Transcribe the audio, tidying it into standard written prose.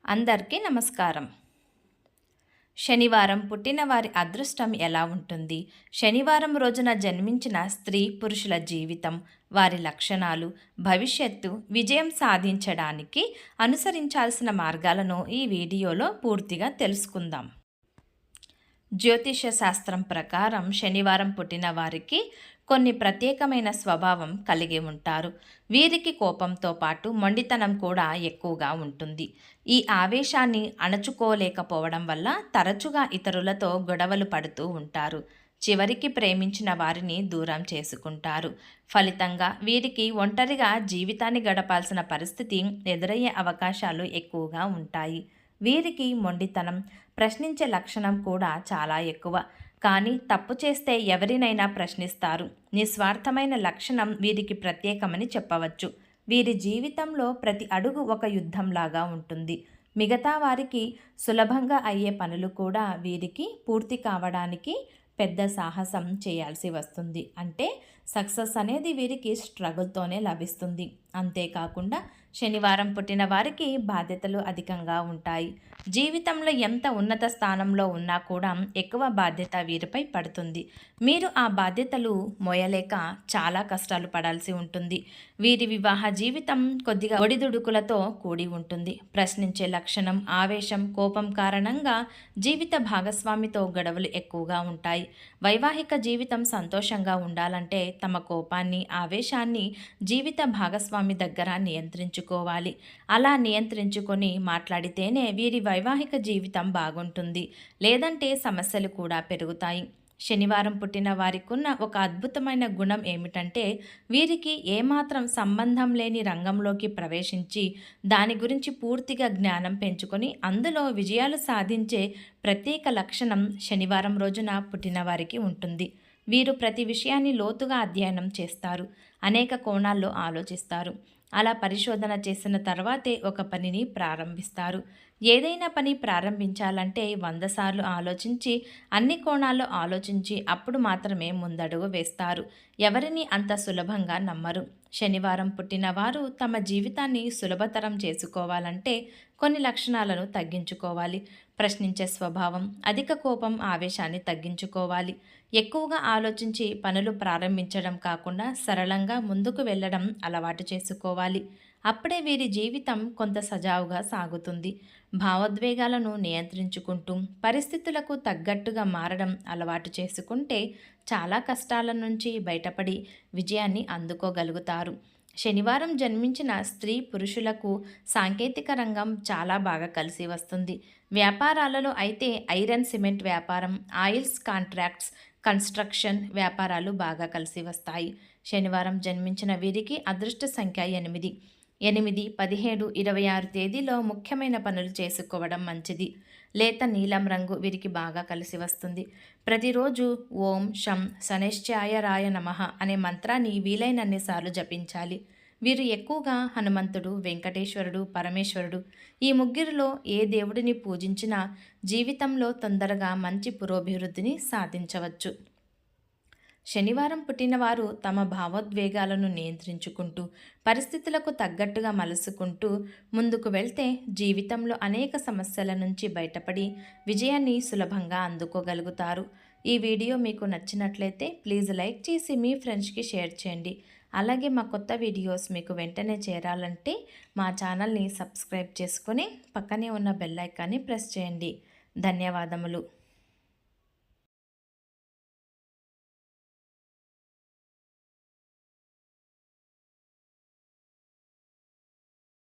అందరికీ నమస్కారం. శనివారం పుట్టిన వారి అదృష్టం ఎలా ఉంటుంది? శనివారం రోజున జన్మించిన స్త్రీ పురుషుల జీవితం, వారి లక్షణాలు, భవిష్యత్తు, విజయం సాధించడానికి అనుసరించాల్సిన మార్గాలను ఈ వీడియోలో పూర్తిగా తెలుసుకుందాం. జ్యోతిష శాస్త్రం ప్రకారం శనివారం పుట్టిన వారికి కొన్ని ప్రత్యేకమైన స్వభావం కలిగి ఉంటారు. వీరికి కోపంతో పాటు మొండితనం కూడా ఎక్కువగా ఉంటుంది. ఈ ఆవేశాన్ని అణచుకోలేకపోవడం వల్ల తరచుగా ఇతరులతో గొడవలు పడుతూ ఉంటారు. చివరికి ప్రేమించిన వారిని దూరం చేసుకుంటారు. ఫలితంగా వీరికి ఒంటరిగా జీవితాన్ని గడపాల్సిన పరిస్థితి ఎదురయ్యే అవకాశాలు ఎక్కువగా ఉంటాయి. వీరికి మొండితనం, ప్రశ్నించే లక్షణం కూడా చాలా ఎక్కువ. కానీ తప్పు చేస్తే ఎవరినైనా ప్రశ్నిస్తారు. నిస్వార్థమైన లక్షణం వీరికి ప్రత్యేకమని చెప్పవచ్చు. వీరి జీవితంలో ప్రతి అడుగు ఒక యుద్ధంలాగా ఉంటుంది. మిగతా వారికి సులభంగా అయ్యే పనులు కూడా వీరికి పూర్తి కావడానికి పెద్ద సాహసం చేయాల్సి వస్తుంది. అంటే సక్సెస్ అనేది వీరికి స్ట్రగుల్తోనే లభిస్తుంది. అంతేకాకుండా శనివారం పుట్టిన వారికి బాధ్యతలు అధికంగా ఉంటాయి. జీవితంలో ఎంత ఉన్నత స్థానంలో ఉన్నా కూడా ఎక్కువ బాధ్యత వీరిపై పడుతుంది. మీరు ఆ బాధ్యతలు మోయలేక చాలా కష్టాలు పడాల్సి ఉంటుంది. వీరి వివాహ జీవితం కొద్దిగా ఒడిదుడుకులతో కూడి ఉంటుంది. ప్రశ్నించే లక్షణం, ఆవేశం, కోపం కారణంగా జీవిత భాగస్వామితో గొడవలు ఎక్కువగా ఉంటాయి. వైవాహిక జీవితం సంతోషంగా ఉండాలంటే తమ కోపాన్ని, ఆవేశాన్ని జీవిత భాగస్వామి దగ్గర నియంత్రించుకోవాలి. అలా నియంత్రించుకొని మాట్లాడితేనే వీరి వైవాహిక జీవితం బాగుంటుంది. లేదంటే సమస్యలు కూడా పెరుగుతాయి. శనివారం పుట్టిన వారికున్న ఒక అద్భుతమైన గుణం ఏమిటంటే వీరికి ఏమాత్రం సంబంధం లేని రంగంలోకి ప్రవేశించి దాని గురించి పూర్తిగా జ్ఞానం పెంచుకొని అందులో విజయాలు సాధించే ప్రత్యేక లక్షణం శనివారం రోజున పుట్టిన వారికి ఉంటుంది. వీరు ప్రతి విషయాన్ని లోతుగా అధ్యయనం చేస్తారు. అనేక కోణాల్లో ఆలోచిస్తారు. అలా పరిశోధన చేసిన తర్వాతే ఒక పనిని ప్రారంభిస్తారు. ఏదైనా పని ప్రారంభించాలంటే 100 సార్లు ఆలోచించి, అన్ని కోణాల్లో ఆలోచించి అప్పుడు మాత్రమే ముందడుగు వేస్తారు. ఎవరిని అంత సులభంగా నమ్మరు. శనివారం పుట్టిన వారు తమ జీవితాన్ని సులభతరం చేసుకోవాలంటే కొన్ని లక్షణాలను తగ్గించుకోవాలి. ప్రశ్నించే స్వభావం, అధిక కోపం, ఆవేశాన్ని తగ్గించుకోవాలి. ఎక్కువగా ఆలోచించి పనులు ప్రారంభించడం కాకుండా సరళంగా ముందుకు వెళ్ళడం అలవాటు చేసుకోవాలి. అప్పుడే వీరి జీవితం కొంత సజావుగా సాగుతుంది. భావోద్వేగాలను నియంత్రించుకుంటూ పరిస్థితులకు తగ్గట్టుగా మారడం అలవాటు చేసుకుంటే చాలా కష్టాల నుంచి బయటపడి విజయాన్ని అందుకోగలుగుతారు. శనివారం జన్మించిన స్త్రీ పురుషులకు సాంకేతిక రంగం చాలా బాగా కలిసి వస్తుంది. వ్యాపారాలలో అయితే ఐరన్ సిమెంట్ వ్యాపారం, ఆయిల్స్ కాంట్రాక్ట్స్, కన్స్ట్రక్షన్ వ్యాపారాలు బాగా కలిసి వస్తాయి. శనివారం జన్మించిన వీరికి అదృష్ట సంఖ్య 8. 8, 17, 26 తేదీలో ముఖ్యమైన పనులు చేసుకోవడం మంచిది. లేత నీలం రంగు వీరికి బాగా కలిసి వస్తుంది. ప్రతిరోజు ఓం శం శనైశ్చరాయ నమః అనే మంత్రాన్ని వీలైనన్ని సార్లు జపించాలి. వీరు ఎక్కువగా హనుమంతుడు, వెంకటేశ్వరుడు, పరమేశ్వరుడు ఈ ముగ్గురిలో ఏ దేవుడిని పూజించినా జీవితంలో తొందరగా మంచి పురోభివృద్ధిని సాధించవచ్చు. శనివారం పుట్టినవారు తమ భావోద్వేగాలను నియంత్రించుకుంటూ పరిస్థితులకు తగ్గట్టుగా మలుసుకుంటూ ముందుకు వెళ్తే జీవితంలో అనేక సమస్యల నుంచి బయటపడి విజయాన్ని సులభంగా అందుకోగలుగుతారు. ఈ వీడియో మీకు నచ్చినట్లయితే ప్లీజ్ లైక్ చేసి మీ ఫ్రెండ్స్కి షేర్ చేయండి. అలాగే మా కొత్త వీడియోస్ మీకు వెంటనే చేరాలంటే మా ఛానల్ని సబ్స్క్రైబ్ చేసుకొని పక్కనే ఉన్న బెల్ ఐకాన్ని ప్రెస్ చేయండి. ధన్యవాదములు.